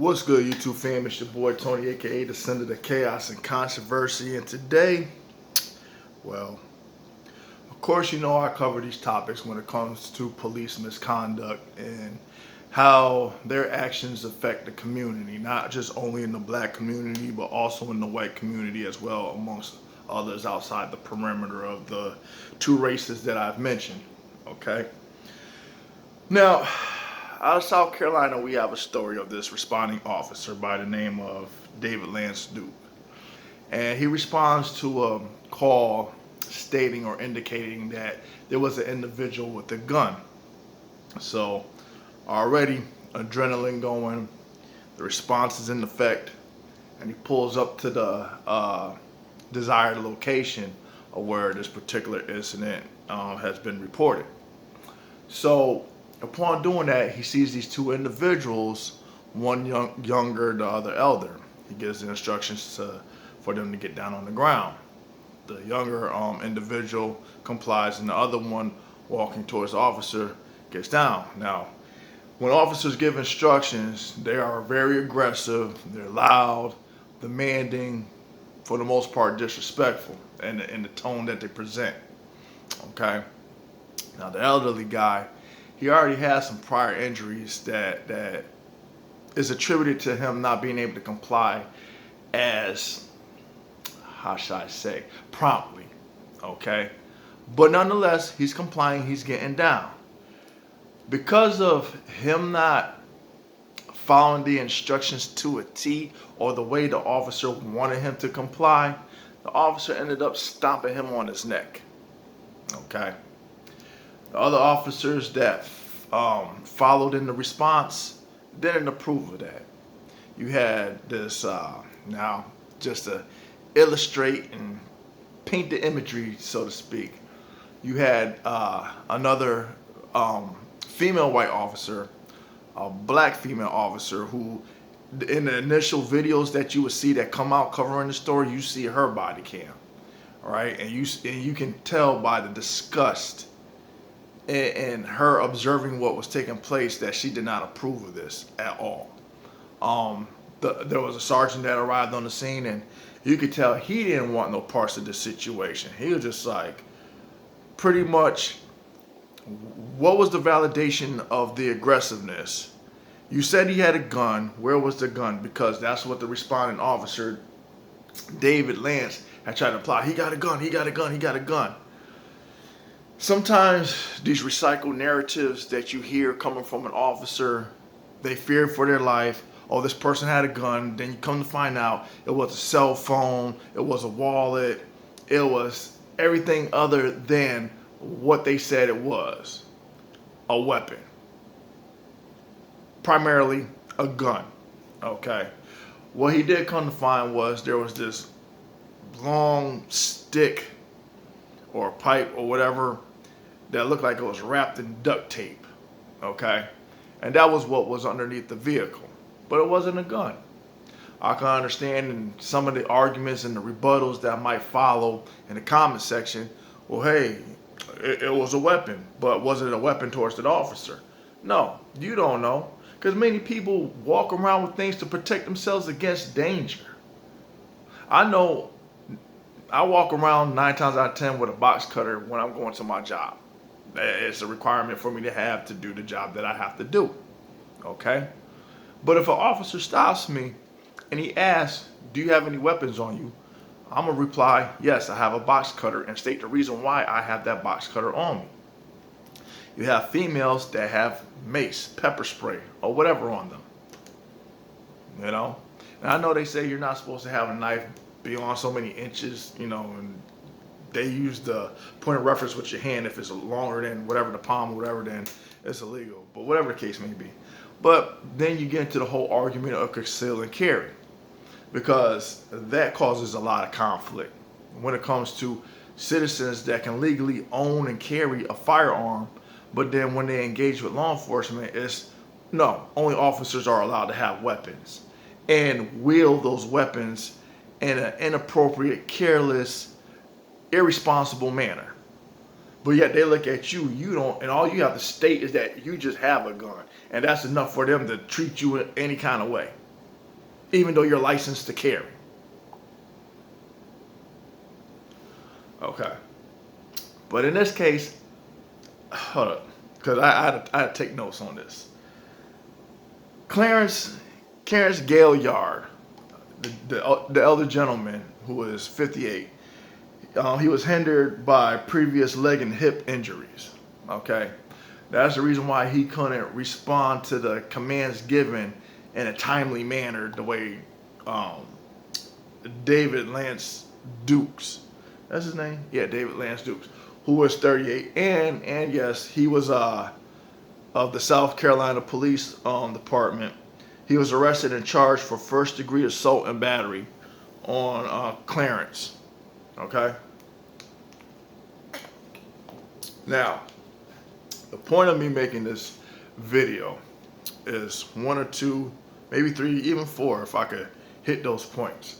What's good, YouTube fam? It's your boy Tony, aka the Son of the Chaos and Controversy. And today, well, of course, you know I cover these topics when it comes to police misconduct and how their actions affect the community, not just only in the black community, but also in the white community as well, amongst others outside the perimeter of the two races that I've mentioned. Okay. Now, out of South Carolina, we have a story of this responding officer by the name of David Lance Duke. And he responds to a call stating or indicating that there was an individual with a gun. So already adrenaline going, the response is in effect, and he pulls up to the desired location of where this particular incident has been reported. So upon doing that, he sees these two individuals, one younger, the other elder. He gives the instructions for them to get down on the ground. The younger individual complies, and the other one, walking towards the officer, gets down. Now, when officers give instructions, they are very aggressive, they're loud, demanding, for the most part disrespectful in the tone that they present. Okay? Now, the elderly guy, he already has some prior injuries that is attributed to him not being able to comply as, how should I say, promptly, okay? But nonetheless, he's complying, he's getting down. Because of him not following the instructions to a T or the way the officer wanted him to comply, the officer ended up stomping him on his neck, okay? The other officers that followed in the response didn't approve of that. You had this, now just to illustrate and paint the imagery, so to speak, you had another female white officer, a black female officer, who in the initial videos that you would see that come out covering the story, you see her body cam, all right? And you can tell by the disgust and her observing what was taking place that she did not approve of this at all. There was a sergeant that arrived on the scene, and you could tell he didn't want no parts of the situation. He was just like, pretty much, what was the validation of the aggressiveness? You said he had a gun. Where was the gun? Because that's what the responding officer, David Lance, had tried to apply. He got a gun, he got a gun, he got a gun. Sometimes these recycled narratives that you hear coming from an officer, they feared for their life. Oh, this person had a gun. Then you come to find out it was a cell phone, it was a wallet, it was everything other than what they said it was. A weapon. Primarily a gun. Okay. What he did come to find was there was this long stick or pipe or whatever that looked like it was wrapped in duct tape, okay? And that was what was underneath the vehicle, but it wasn't a gun. I can understand in some of the arguments and the rebuttals that might follow in the comment section, well, hey, it was a weapon, but was it a weapon towards the officer? No, you don't know, because many people walk around with things to protect themselves against danger. I know I walk around 9 times out of 10 with a box cutter when I'm going to my job. It's a requirement for me to have to do the job that I have to do, okay? But if an officer stops me and he asks, do you have any weapons on you? I'm gonna reply, yes, I have a box cutter, and state the reason why I have that box cutter on me. You have females that have mace, pepper spray, or whatever on them, you know? And I know they say you're not supposed to have a knife beyond so many inches, you know, and they use the point of reference with your hand. If it's longer than whatever, the palm or whatever, then it's illegal. But whatever the case may be. But then you get into the whole argument of conceal and carry, because that causes a lot of conflict when it comes to citizens that can legally own and carry a firearm, but then when they engage with law enforcement, it's no, only officers are allowed to have weapons and wield those weapons in an inappropriate, careless, irresponsible manner. But yet they look at you, you don't, and all you have to state is that you just have a gun. And that's enough for them to treat you in any kind of way. even though you're licensed to carry. Okay. But in this case, hold up, because I had to take notes on this. Clarence Gale Yard, the elder gentleman who was 58, he was hindered by previous leg and hip injuries. Okay, that's the reason why he couldn't respond to the commands given in a timely manner, the way David Lance Dukes, that's his name? Yeah, David Lance Dukes, who was 38, and yes, he was of the South Carolina Police Department. He was arrested and charged for first-degree assault and battery on Clarence. Okay. Now, the point of me making this video is one or two, maybe three, even four, if I could hit those points.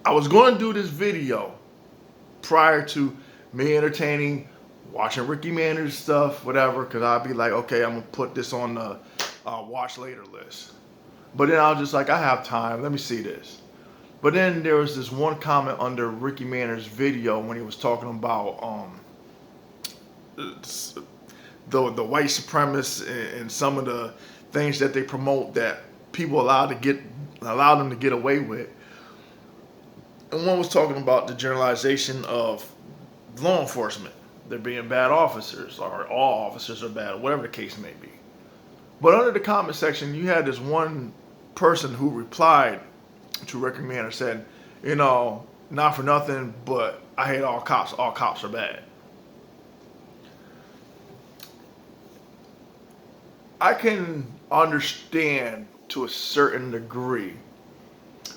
I was going to do this video prior to me entertaining, watching Ricky Manners stuff, whatever, because I'd be like, okay, I'm going to put this on the watch later list. But then I was just like, I have time, let me see this. But then there was this one comment under Ricky Manners' video when he was talking about the white supremacists and some of the things that they promote that people allow them to get away with. And one was talking about the generalization of law enforcement. They're being bad officers, or all officers are bad, or whatever the case may be. But under the comment section, you had this one person who replied to Ricky Manners, said, you know, not for nothing, but I hate all cops. All cops are bad. I can understand to a certain degree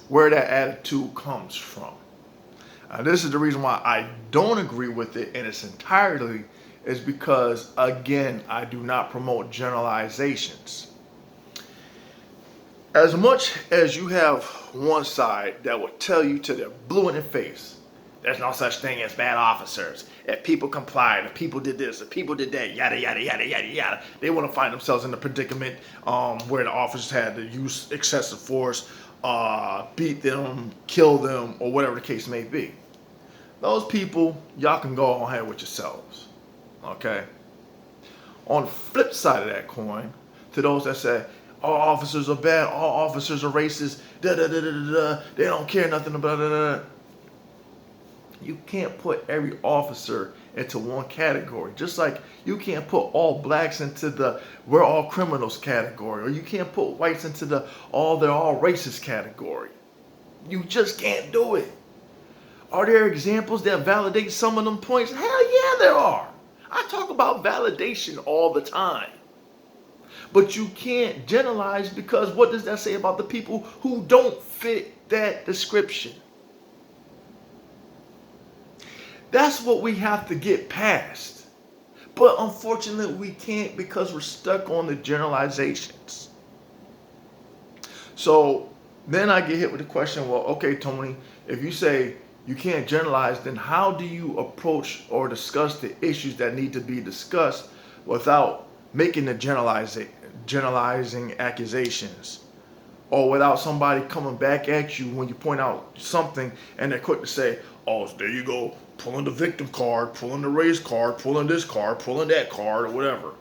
where that attitude comes from. This is the reason why I don't agree with it in its entirety, is because, again, I do not promote generalizations. As much as you have one side that will tell you to their blue in the face, there's no such thing as bad officers. If people complied, if people did this, if people did that, yada, yada, yada, yada, yada, they want to find themselves in a predicament where the officers had to use excessive force, beat them, kill them, or whatever the case may be. Those people, y'all can go ahead with yourselves, okay? On the flip side of that coin, to those that say, all officers are bad, all officers are racist, they don't care nothing about You can't put every officer into one category. Just like you can't put all blacks into the we're all criminals category, or you can't put whites into the they're all racist category. You just can't do it. Are there examples that validate some of them points? Hell yeah, there are. I talk about validation all the time. But you can't generalize, because what does that say about the people who don't fit that description? That's what we have to get past. But unfortunately, we can't, because we're stuck on the generalizations. So then I get hit with the question, well, okay, Tony, if you say you can't generalize, then how do you approach or discuss the issues that need to be discussed without making the generalizing accusations, or without somebody coming back at you when you point out something and they're quick to say, oh, there you go, pulling the victim card, pulling the race card, pulling this card, pulling that card, or whatever.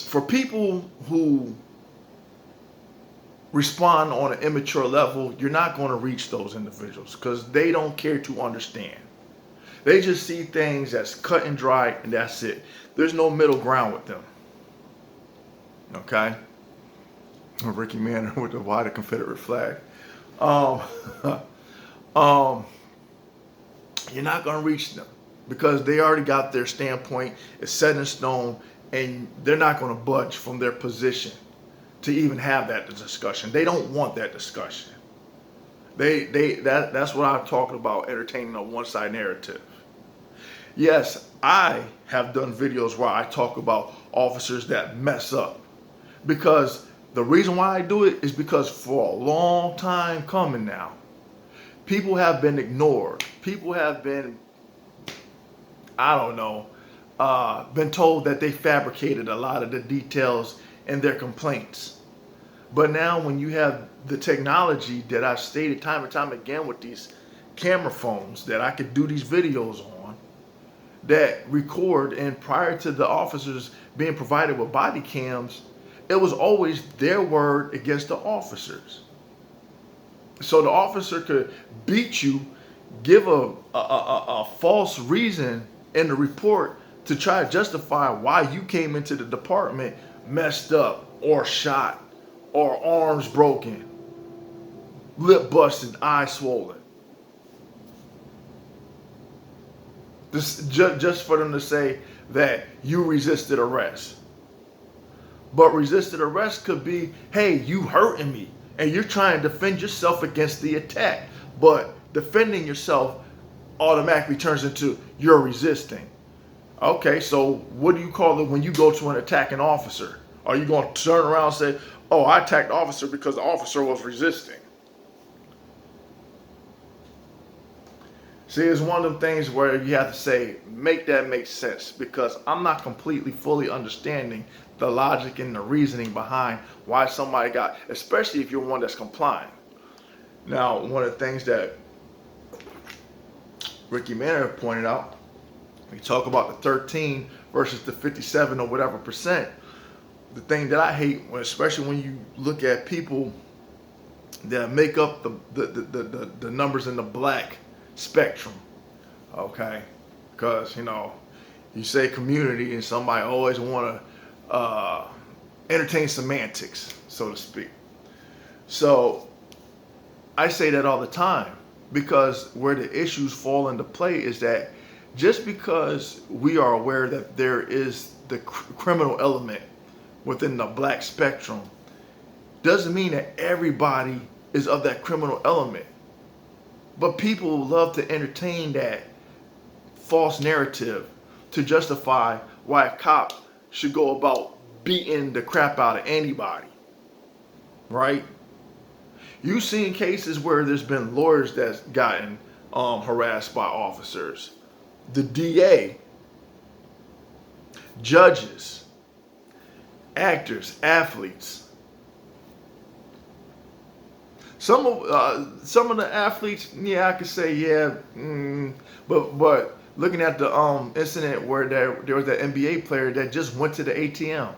For people who respond on an immature level, you're not going to reach those individuals, because they don't care to understand. They just see things as cut and dry, and that's it. There's no middle ground with them. Okay? Ricky Manor with the white Confederate flag. You're not going to reach them, because they already got their standpoint. It's set in stone, and they're not going to budge from their position to even have that discussion. They don't want that discussion. That's what I'm talking about, entertaining a one-side narrative. Yes, I have done videos where I talk about officers that mess up, because the reason why I do it is because for a long time coming now, people have been ignored. People have been, I don't know, been told that they fabricated a lot of the details in their complaints. But now when you have the technology that I've stated time and time again with these camera phones that I could do these videos on, that record, and prior to the officers being provided with body cams, it was always their word against the officers. So the officer could beat you, give a false reason in the report to try to justify why you came into the department messed up or shot or arms broken, lip busted, eye swollen. Just for them to say that you resisted arrest. But resisted arrest could be, hey, you hurting me, and you're trying to defend yourself against the attack. But defending yourself automatically turns into you're resisting. Okay, so what do you call it when you go to an attacking officer? Are you going to turn around and say, oh, I attacked the officer because the officer was resisting? See, it's one of them things where you have to say, make that make sense, because I'm not completely, fully understanding the logic and the reasoning behind why somebody got, especially if you're one that's complying. Now, one of the things that Ricky Manor pointed out, we talk about the 13 versus the 57 or whatever percent. The thing that I hate, especially when you look at people that make up the numbers in the black spectrum, okay? Because, you say community and somebody always want to entertain semantics, so to speak. So I say that all the time, because where the issues fall into play is that just because we are aware that there is the criminal element within the black spectrum doesn't mean that everybody is of that criminal element. But people love to entertain that false narrative to justify why a cop should go about beating the crap out of anybody, right? You've seen cases where there's been lawyers that's gotten harassed by officers, the DA, judges, actors, athletes. Some of the athletes, yeah, I could say, yeah, but looking at the incident where there was that NBA player that just went to the ATM,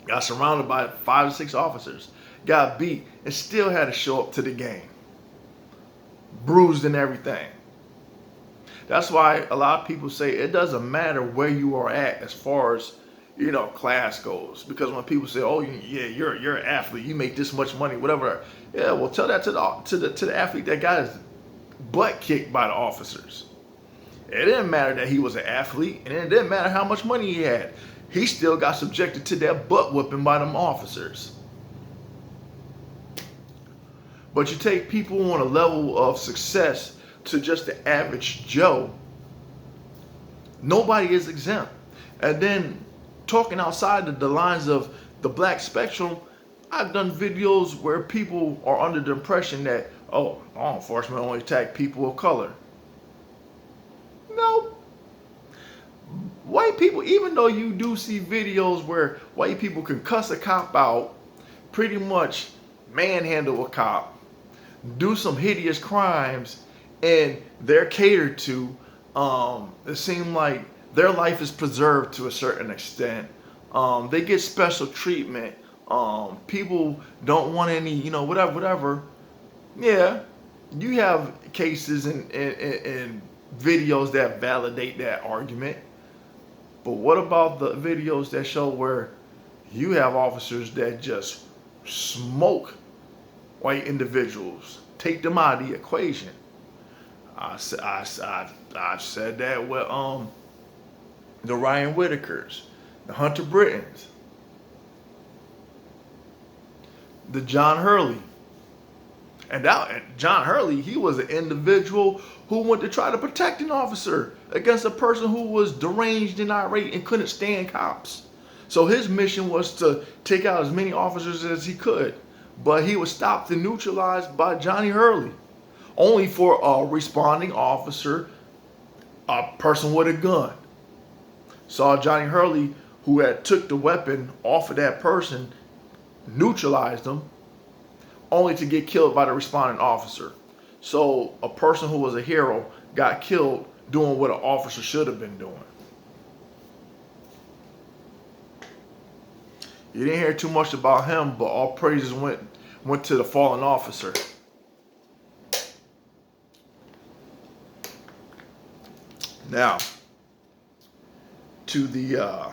got surrounded by 5 or 6 officers, got beat, and still had to show up to the game, bruised and everything. That's why a lot of people say it doesn't matter where you are at as far as class goes, because when people say, "Oh, yeah, you're an athlete, you make this much money, whatever," yeah, well, tell that to the athlete that got his butt kicked by the officers. It didn't matter that he was an athlete, and it didn't matter how much money he had. He still got subjected to that butt whipping by them officers. But you take people on a level of success to just the average Joe, nobody is exempt. And then talking outside of the lines of the black spectrum, I've done videos where people are under the impression that, oh, law enforcement only attack people of color. No. White people, even though you do see videos where white people can cuss a cop out, pretty much manhandle a cop, do some hideous crimes, and they're catered to, it seems like their life is preserved to a certain extent. They get special treatment. People don't want any, whatever. Yeah, you have cases and videos that validate that argument. But what about the videos that show where you have officers that just smoke white individuals, take them out of the equation? I've said that with the Ryan Whitakers, the Hunter Brittons, the John Hurley. And John Hurley, he was an individual who went to try to protect an officer against a person who was deranged and irate and couldn't stand cops. So his mission was to take out as many officers as he could. But he was stopped and neutralized by Johnny Hurley, only for a responding officer, a person with a gun, saw Johnny Hurley, who had took the weapon off of that person, neutralized them, only to get killed by the responding officer. So a person who was a hero got killed doing what an officer should have been doing. You didn't hear too much about him, but all praises went to the fallen officer. Now, to the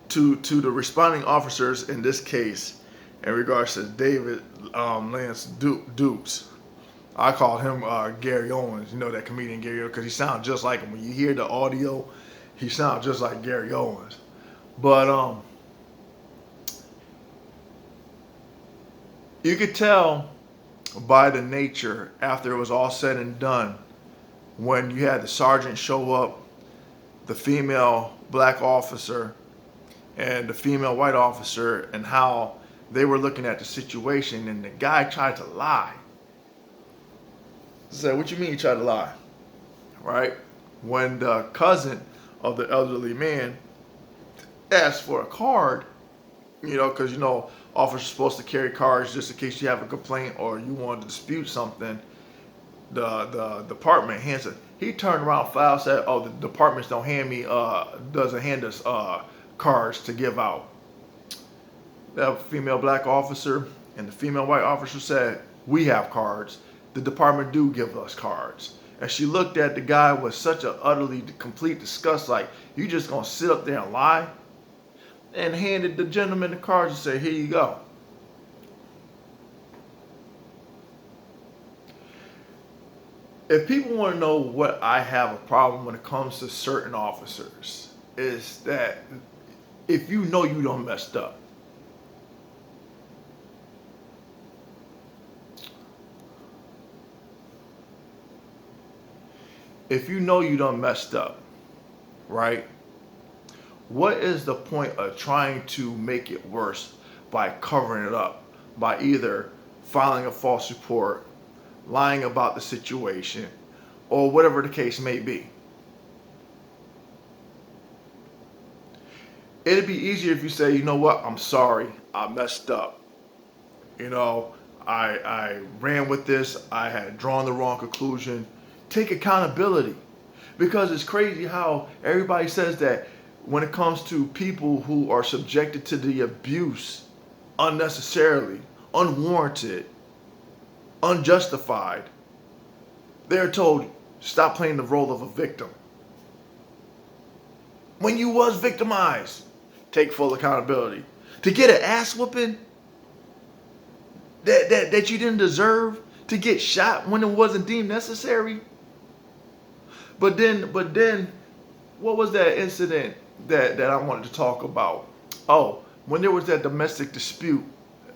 to the responding officers in this case, in regards to David Lance Dukes, I called him Gary Owens. You know that comedian Gary Owens, because he sounds just like him. When you hear the audio, he sounds just like Gary Owens. But you could tell by the nature after it was all said and done, when you had the sergeant show up, the female black officer and the female white officer, and how they were looking at the situation, and the guy tried to lie. I said, what you mean you tried to lie? Right? When the cousin of the elderly man asked for a card, because officers are supposed to carry cards just in case you have a complaint or you want to dispute something. The department hands it. He turned around, filed, said, "Oh, the departments don't doesn't hand us cards to give out." That female black officer and the female white officer said, "We have cards. The department do give us cards." And she looked at the guy with such a utterly complete disgust, like, "You just gonna sit up there and lie?" And handed the gentleman the cards and said, "Here you go." If people want to know what I have a problem when it comes to certain officers, is that if you know you done messed up, right? What is the point of trying to make it worse by covering it up, by either filing a false report, lying about the situation, or whatever the case may be? It'd be easier if you say, "You know what, I'm sorry, I messed up. I ran with this, I had drawn the wrong conclusion." Take accountability. Because it's crazy how everybody says that when it comes to people who are subjected to the abuse unnecessarily, unwarranted, unjustified, they're told, stop playing the role of a victim. When you was victimized, take full accountability. To get an ass whooping that you didn't deserve, to get shot when it wasn't deemed necessary. But then, what was that incident that I wanted to talk about? Oh, when there was that domestic dispute,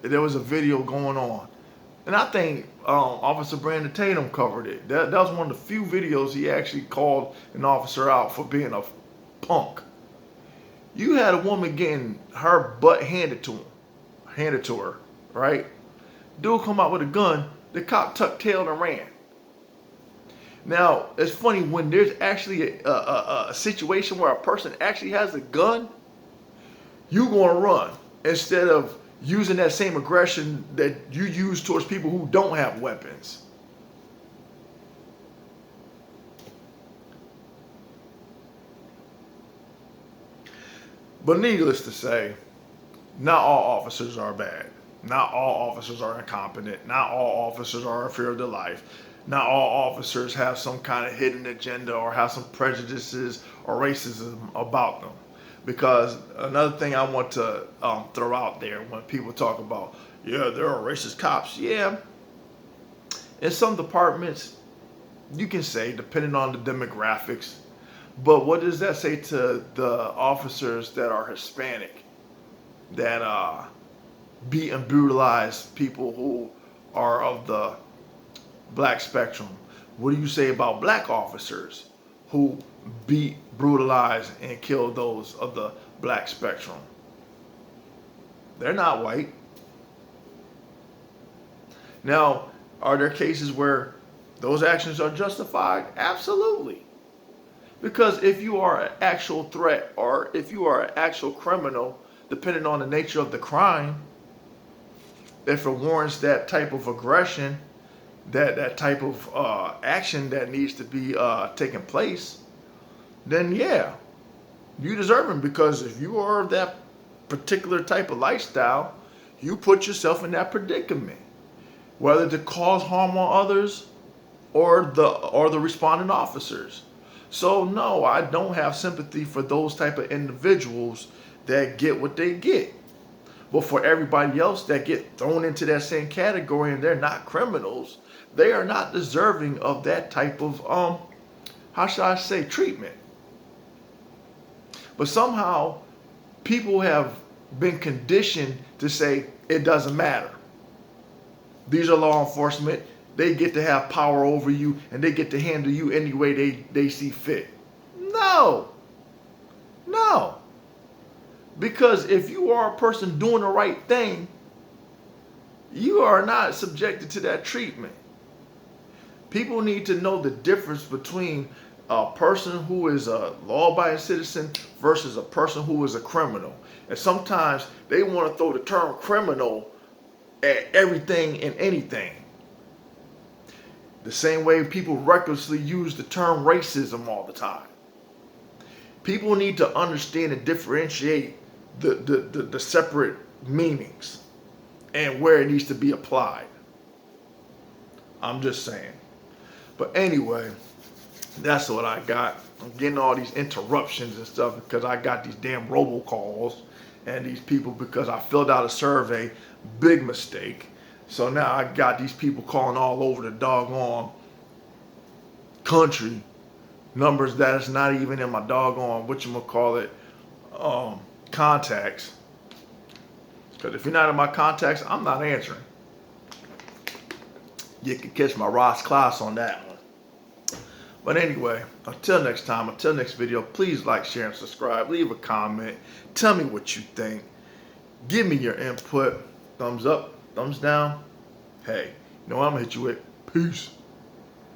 there was a video going on. And I think Officer Brandon Tatum covered it. That was one of the few videos he actually called an officer out for being a punk. You had a woman getting her butt handed to her, right? Dude come out with a gun, the cop tucked tail and ran. Now, it's funny, when there's actually a situation where a person actually has a gun, you're going to run instead of using that same aggression that you use towards people who don't have weapons. But needless to say, not all officers are bad. Not all officers are incompetent. Not all officers are a fear of their life. Not all officers have some kind of hidden agenda or have some prejudices or racism about them. Because another thing I want to throw out there when people talk about, yeah, there are racist cops. Yeah, in some departments, you can say, depending on the demographics. But what does that say to the officers that are Hispanic, that beat and brutalize people who are of the black spectrum? What do you say about black officers who beat, brutalize, and kill those of the black spectrum? They're not white. Now, are there cases where those actions are justified? Absolutely. Because if you are an actual threat or if you are an actual criminal, depending on the nature of the crime, if it warrants that type of aggression, that type of action that needs to be taking place, then yeah, you deserve them. Because if you are that particular type of lifestyle, you put yourself in that predicament, whether to cause harm on others or the responding officers. So no, I don't have sympathy for those type of individuals that get what they get. But for everybody else that get thrown into that same category and they're not criminals, they are not deserving of that type of how should I say, treatment. But somehow people have been conditioned to say it doesn't matter. These are law enforcement. They get to have power over you and they get to handle you any way they see fit. No. No. Because if you are a person doing the right thing, you are not subjected to that treatment. People need to know the difference between a person who is a law-abiding citizen versus a person who is a criminal. And sometimes they want to throw the term criminal at everything and anything. The same way people recklessly use the term racism all the time. People need to understand and differentiate the separate meanings and where it needs to be applied. I'm just saying. But anyway, that's what I got. I'm getting all these interruptions and stuff because I got these damn robocalls and these people because I filled out a survey. Big mistake. So now I got these people calling all over the doggone country. Numbers that is not even in my doggone, whatchamacallit, contacts. Because if you're not in my contacts, I'm not answering. You can catch my Ross class on that one. But anyway, until next time, until next video, please like, share, and subscribe. Leave a comment. Tell me what you think. Give me your input. Thumbs up, thumbs down. Hey, you know what I'm going to hit you with? Peace.